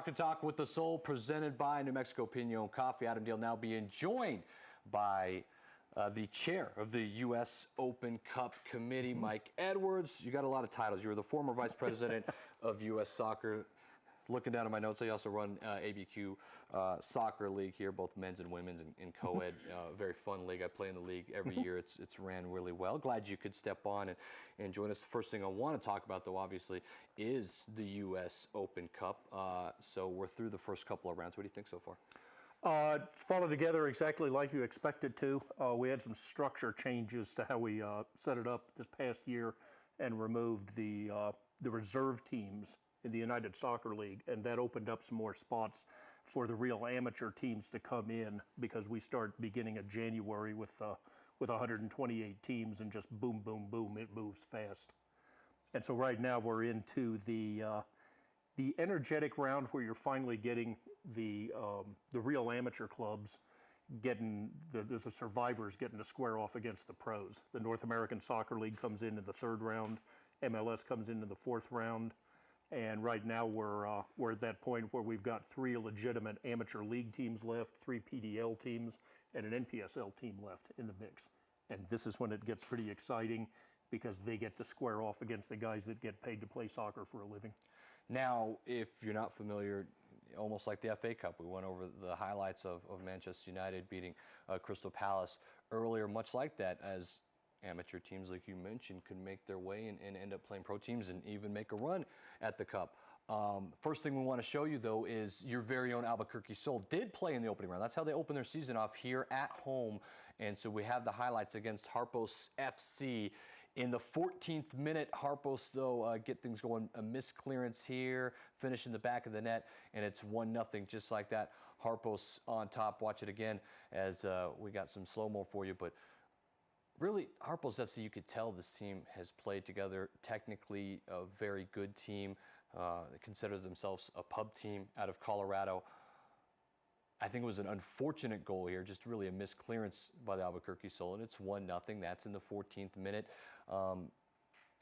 Soccer Talk with the Soul, presented by New Mexico Pinon Coffee. Adam Dale now being joined by the chair of the U.S. Open Cup Committee, Mike Edwards. You got a lot of titles. You were the former vice president of U.S. Soccer. Looking down at my notes, I also run ABQ Soccer League here, both men's and women's and co-ed. Very fun league. I play in the league every year. It's ran really well. Glad you could step on and join us. The first thing I want to talk about, though, obviously, is the U.S. Open Cup. So we're through the first couple of rounds. What do you think so far? Followed together exactly like you expected to. We had some structure changes to how we set it up this past year and removed the reserve teams in the United Soccer League, and that opened up some more spots for the real amateur teams to come in, because we start beginning of January with 128 teams, and just boom, boom, boom, it moves fast. And so right now we're into the energetic round where you're finally getting the real amateur clubs getting the survivors getting to square off against the pros. The North American Soccer League comes in the third round, MLS comes into the fourth round. And right now we're at that point where we've got 3 legitimate amateur league teams left, 3 PDL teams, and an NPSL team left in the mix. And this is when it gets pretty exciting, because they get to square off against the guys that get paid to play soccer for a living. Now, if you're not familiar, almost like the FA Cup, we went over the highlights of Manchester United beating Crystal Palace earlier, much like that, as amateur teams, like you mentioned, could make their way and end up playing pro teams and even make a run at the Cup. First thing we want to show you, though, is your very own Albuquerque Sol did play in the opening round. That's how they opened their season off here at home. And so we have the highlights against Harpos FC. In the 14th minute, Harpos, though, get things going. A missed clearance here, finish in the back of the net, and it's 1-0, just like that. Harpos on top. Watch it again as we got some slow-mo for you. But really, Harpos FC, you could tell this team has played together. Technically, a very good team. They consider themselves a pub team out of Colorado. I think it was an unfortunate goal here, just really a missed clearance by the Albuquerque Sol, and it's 1-0. That's in the 14th minute.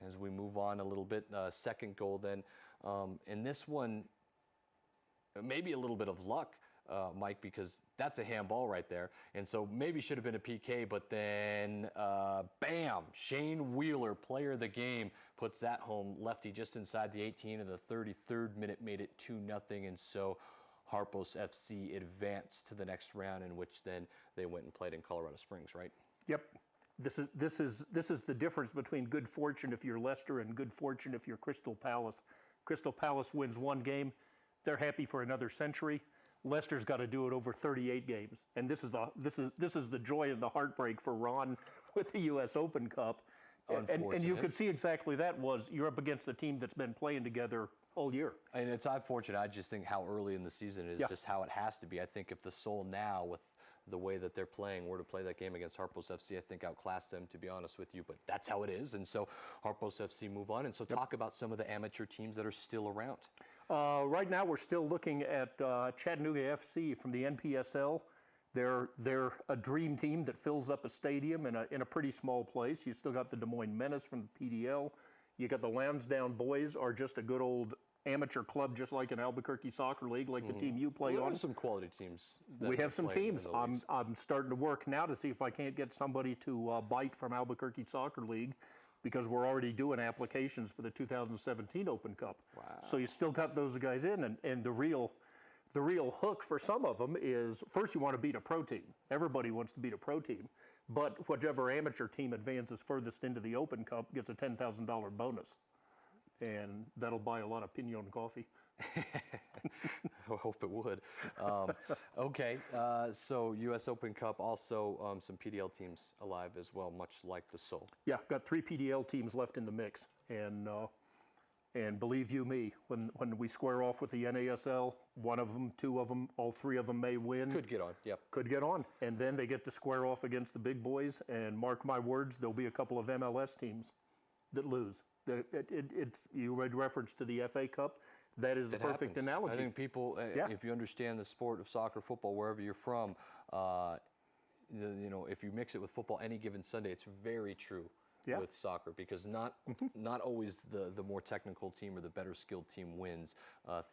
As we move on a little bit, second goal then. In this one, maybe a little bit of luck, Mike, because that's a handball right there. And so maybe should have been a PK, but then, bam, Shane Wheeler, player of the game, puts that home. Lefty just inside the 18, and the 33rd minute made it 2-0. And so Harpos FC advanced to the next round, in which then they went and played in Colorado Springs, right? Yep. This is the difference between good fortune if you're Leicester and good fortune if you're Crystal Palace. Crystal Palace wins one game, they're happy for another century. Leicester's got to do it over 38 games, and this is the joy and the heartbreak for Ron with the U.S. Open Cup. And you could see exactly that was you're up against a team that's been playing together all year. And it's unfortunate. I just think how early in the season it is, just how it has to be. I think if the Sol now, with the way that they're playing, were to play that game against Harpos FC, I think outclassed them, to be honest with you. But that's how it is. And so Harpos FC move on. And so talk about some of the amateur teams that are still around. Right now we're still looking at Chattanooga FC from the NPSL. They're a dream team that fills up a stadium in a pretty small place. You still got the Des Moines Menace from the PDL. You got the Lansdowne Boys, are just a good old amateur club, just like an Albuquerque Soccer League, like the team you play on. Some quality teams. We have some teams. I'm starting to work now to see if I can't get somebody to bite from Albuquerque Soccer League, because we're already doing applications for the 2017 Open Cup. Wow. So you still got those guys in, and the real hook for some of them is, first you want to beat a pro team. Everybody wants to beat a pro team, but whichever amateur team advances furthest into the Open Cup gets a $10,000 bonus. And that'll buy a lot of Pinon coffee. I hope it would. Okay, so U.S. Open Cup, also some PDL teams alive as well, much like the Sol. Yeah, got 3 PDL teams left in the mix. And believe you me, when we square off with the NASL, one of them, 2 of them, all 3 of them may win. Could get on, yep. Could get on. And then they get to square off against the big boys, and mark my words, there'll be a couple of MLS teams that lose. You made reference to the FA Cup. That is the perfect analogy. I think people, if you understand the sport of soccer, football, wherever you're from, if you mix it with football any given Sunday, it's very true Yeah. with soccer, because not always the more technical team or the better skilled team wins.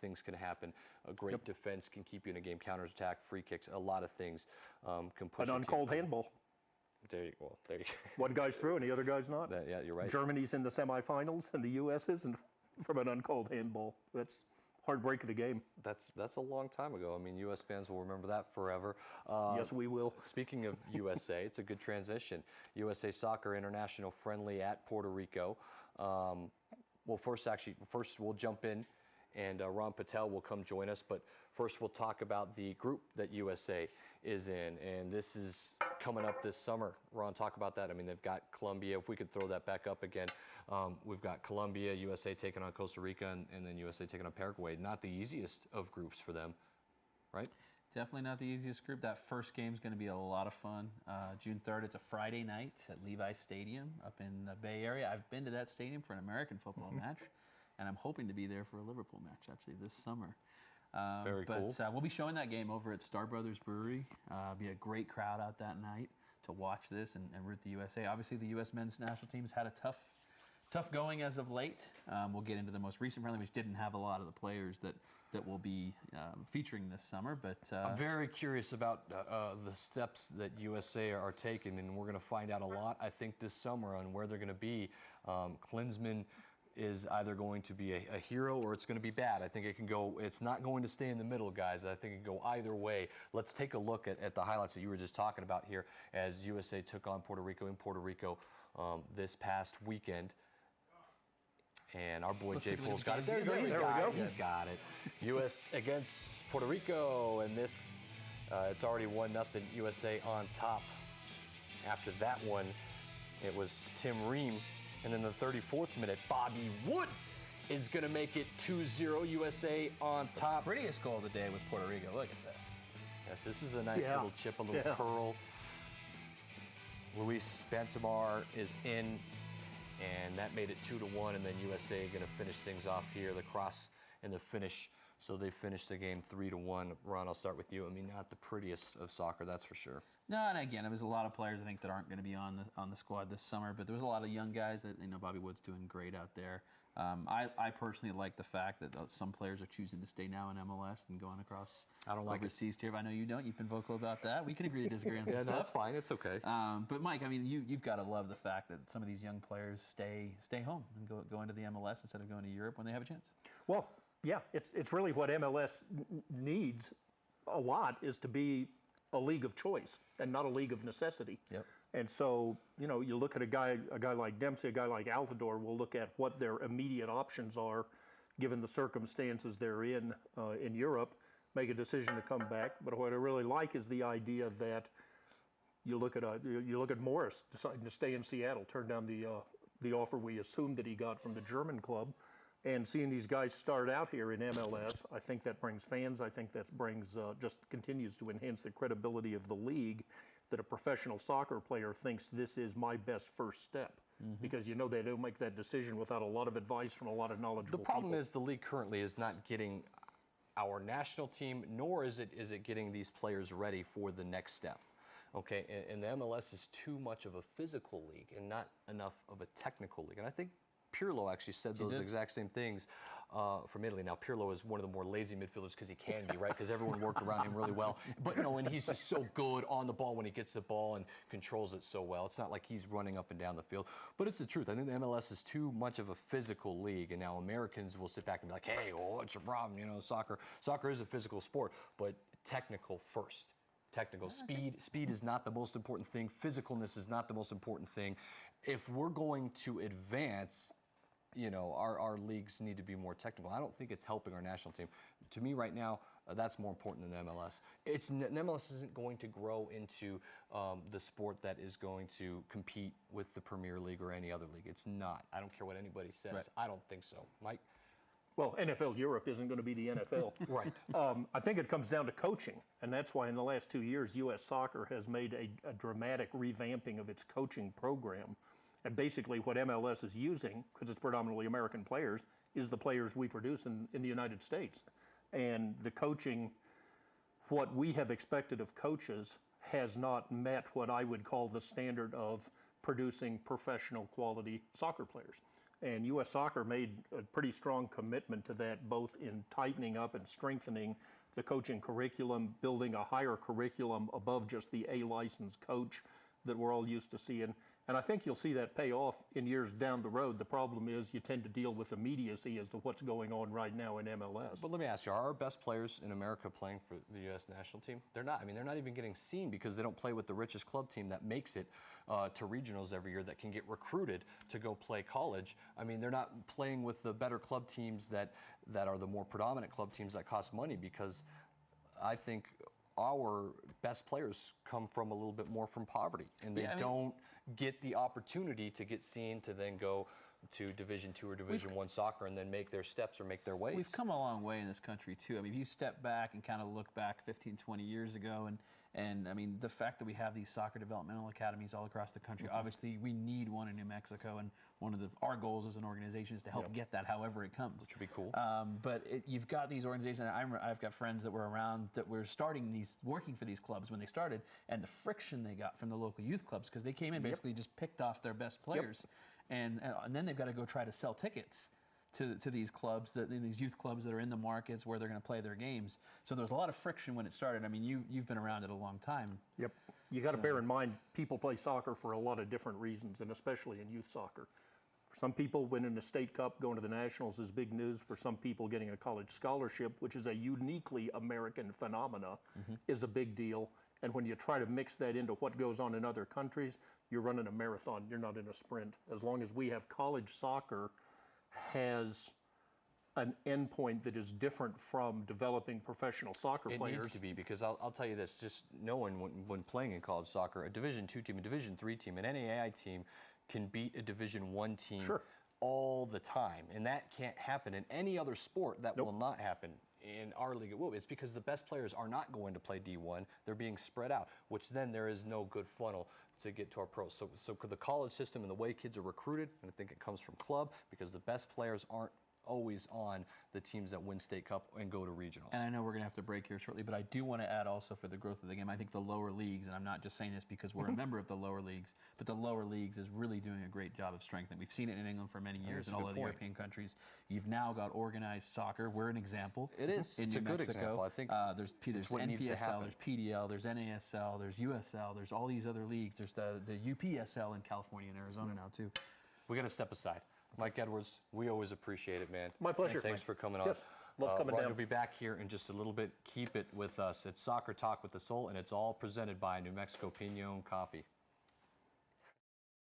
Things can happen. A great defense can keep you in a game. Counterattack, free kicks, a lot of things can push. An uncalled handball. There you go. There you go. One guy's through and the other guy's not. Yeah, you're right. Germany's in the semifinals and the U.S. isn't from an uncalled handball. That's heartbreak of the game. That's a long time ago. I mean, U.S. fans will remember that forever. Yes, we will. Speaking of USA, it's a good transition. USA Soccer International friendly at Puerto Rico. Well, first we'll jump in, and Ron Patel will come join us. But first, we'll talk about the group that USA is in, and this is coming up this summer. Ron, talk about that. I mean, they've got Colombia. If we could throw that back up again, we've got Colombia, USA taking on Costa Rica, and then USA taking on Paraguay. Not the easiest of groups for them, right? Definitely not the easiest group. That first game is going to be a lot of fun. June 3rd, it's a Friday night at Levi Stadium up in the Bay Area. I've been to that stadium for an American football match, and I'm hoping to be there for a Liverpool match actually this summer. Very cool. But we'll be showing that game over at Star Brothers Brewery. Be a great crowd out that night to watch this and root the USA. Obviously, the U.S. men's national team's had a tough going as of late. We'll get into the most recent friendly, which didn't have a lot of the players that will be featuring this summer. But I'm very curious about the steps that USA are taking, and we're going to find out a lot, I think, this summer on where they're going to be. Klinsmann is either going to be a hero or it's going to be bad. I think it can go, it's not going to stay in the middle, guys. I think it can go either way. Let's take a look at the highlights that you were just talking about here as USA took on Puerto Rico in Puerto Rico this past weekend. And our boy Jay Pool's got it. There we go. He's got it. U.S. against Puerto Rico, and this, it's already 1-0 USA on top. After that one, it was Tim Ream. And in the 34th minute, Bobby Wood is going to make it 2-0 USA on top. The prettiest goal of the day was Puerto Rico. Look at this. Yes, this is a nice little chip, a little curl. Luis Bantamar is in, and that made it 2-1. And then USA going to finish things off here. The cross and the finish. So they finished the game 3-1. Ron, I'll start with you. I mean, not the prettiest of soccer, that's for sure. No, and again, there was a lot of players I think that aren't going to be on the squad this summer, but there was a lot of young guys that, Bobby Wood's doing great out there. I personally like the fact that some players are choosing to stay now in MLS and going across overseas here. I know you don't. You've been vocal about that. We can agree to disagree on some stuff. Yeah, that's fine. It's okay. But Mike, I mean, you've got to love the fact that some of these young players stay home and go into the MLS instead of going to Europe when they have a chance. Well, yeah, it's really what MLS needs a lot, is to be a league of choice and not a league of necessity. Yep. And so, you look at a guy like Dempsey, a guy like Altidore, we'll look at what their immediate options are given the circumstances they're in Europe, make a decision to come back. But what I really like is the idea that you look at Morris deciding to stay in Seattle, turn down the offer we assumed that he got from the German club. And seeing these guys start out here in MLS, I think that brings fans. I think that brings just continues to enhance the credibility of the league, that a professional soccer player thinks this is my best first step. Because they don't make that decision without a lot of advice from a lot of knowledgeable people. The problem is the league currently is not getting our national team, nor is it getting these players ready for the next step. Okay, and the MLS is too much of a physical league and not enough of a technical league. And I think Pirlo actually said those exact same things from Italy. Now, Pirlo is one of the more lazy midfielders because he can be, right? Because everyone worked around him really well. But, and he's just so good on the ball when he gets the ball and controls it so well. It's not like he's running up and down the field. But it's the truth. I think the MLS is too much of a physical league. And now Americans will sit back and be like, hey, well, what's your problem? Soccer is a physical sport, but technical first. Technical. Speed is not the most important thing. Physicalness is not the most important thing. If we're going to advance, our leagues need to be more technical. I don't think it's helping our national team. To me right now, that's more important than the MLS. The MLS isn't going to grow into the sport that is going to compete with the Premier League or any other league. It's not. I don't care what anybody says. Right. I don't think so. Mike? Well, NFL Europe isn't going to be the NFL. Right. I think it comes down to coaching, and that's why in the last 2 years, U.S. Soccer has made a dramatic revamping of its coaching program. And basically what MLS is using, because it's predominantly American players, is the players we produce in the United States. And the coaching, what we have expected of coaches, has not met what I would call the standard of producing professional quality soccer players. And U.S. Soccer made a pretty strong commitment to that, both in tightening up and strengthening the coaching curriculum, building a higher curriculum above just the A-licensed coach that we're all used to seeing. And I think you'll see that pay off in years down the road. The problem is you tend to deal with immediacy as to what's going on right now in MLS. But let me ask you, are our best players in America playing for the U.S. national team? They're not. I mean, they're not even getting seen because they don't play with the richest club team that makes it to regionals every year, that can get recruited to go play college. I mean, they're not playing with the better club teams that are the more predominant club teams that cost money, because I think our best players come from a little bit more from poverty, and they don't get the opportunity to get seen to then go to Division II or Division I soccer and then make their steps or make their ways. We've come a long way in this country too. I mean, if you step back and kind of look back 15, 20 years ago, and I mean, the fact that we have these soccer developmental academies all across the country, obviously we need one in New Mexico, and one of our goals as an organization is to help get that however it comes. Which would be cool. But you've got these organizations, and I've got friends that were around that were working for these clubs when they started, and the friction they got from the local youth clubs, because they came in basically just picked off their best players. And then they've got to go try to sell tickets to these clubs, these youth clubs that are in the markets where they're going to play their games. So there's a lot of friction when it started. I mean, you've been around it a long time. Yep. You got to bear in mind, people play soccer for a lot of different reasons, and especially in youth soccer. For some people, winning the state cup, going to the nationals is big news. For some people, getting a college scholarship, which is a uniquely American phenomena, is a big deal. And when you try to mix that into what goes on in other countries, you're running a marathon, you're not in a sprint. As long as we have college soccer has an endpoint that is different from developing professional soccer players. It needs to be, because I'll tell you this, just knowing when playing in college soccer, a Division II team, a Division III team, an NAIA team can beat a Division I team all the time. And that can't happen in any other sport. That will not happen. In our league, it will. It's because the best players are not going to play D1. They're being spread out, which then there is no good funnel to get to our pros. So the college system and the way kids are recruited, and I think it comes from club, because the best players aren't always on the teams that win state cup and go to regionals. And I know we're going to have to break here shortly, but I do want to add also, for the growth of the game, I think the lower leagues, and I'm not just saying this because we're a member of the lower leagues, but the lower leagues is really doing a great job of strengthening. We've seen it in England for many years, and all of the European countries. You've now got organized soccer. We're an example. It is. In it's New a good Mexico. Example. I think there's NPSL, there's PDL, there's NASL, there's USL, there's all these other leagues. There's the UPSL in California and Arizona now too. We got to step aside. Mike Edwards, we always appreciate it, man. My pleasure. Thanks for coming on. Yes, love coming Roger down. will be back here in just a little bit. Keep it with us. It's Soccer Talk with the Soul, and it's all presented by New Mexico Pinon Coffee.